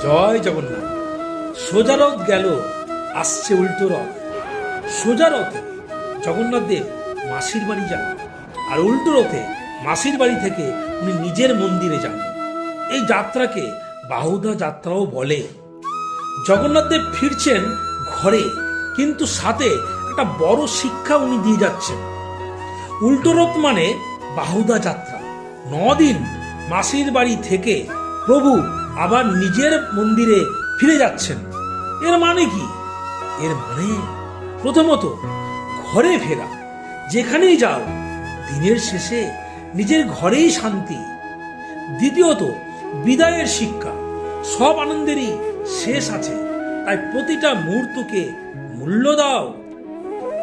জয় জগন্নাথ। সোজা রথ গেল, আসছে উল্টো রথ। সোজা রথে জগন্নাথ দেব মাসির বাড়ি যান, আর উল্টো রথে মাসির বাড়ি থেকে উনি নিজের মন্দিরে যান। এই যাত্রাকে বাহুদা যাত্রাও বলে। জগন্নাথ দেব ফিরছেন ঘরে, কিন্তু সাথে একটা বড় শিক্ষা উনি দিয়ে যাচ্ছেন। উল্টো রথ মানে বাহুদা যাত্রা। 9 দিন মাসির বাড়ি থেকে প্রভু আবার নিজের মন্দিরে ফিরে যাচ্ছেন। এর মানে কি? এর মানে প্রথমত ঘরে ফেরা। যেখানেই যাও দিনের শেষে নিজের ঘরেই শান্তি। দ্বিতীয়ত বিদায়ের শিক্ষা। সব আনন্দেরই শেষ আছে, তাই প্রতিটা মুহূর্তকে মূল্য দাও।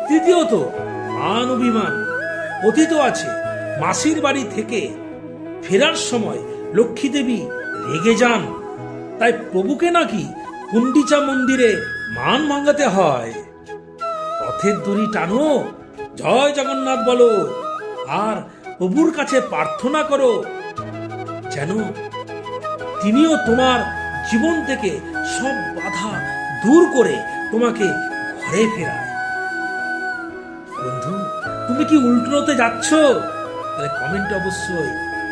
তৃতীয়ত মান অভিমান। কথিত আছে মাসির বাড়ি থেকে ফেরার সময় লক্ষ্মী দেবী রেগে যান, তাই প্রভুকে নাকি কুন্ডিচা মন্দিরে মান ভাঙাতে হয়। রথের দড়ি টানো, জয় জগন্নাথ বলো, আর প্রভুর কাছে প্রার্থনা করো যেন তিনিও তোমার জীবন থেকে সব বাধা দূর করে তোমাকে ঘরে ফেরায়। বন্ধু, তুমি কি উল্টো রথে যাচ্ছ? তাহলে কমেন্টে অবশ্যই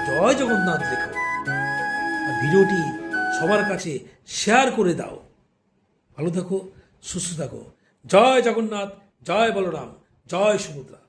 জয় জগন্নাথ লেখো, আর ভিডিওটি সবার কাছে শেয়ার করে দাও। ভালো থাকো, সুস্থ থাকো। জয় জগন্নাথ, জয় বলরাম, জয় সুভদ্রা।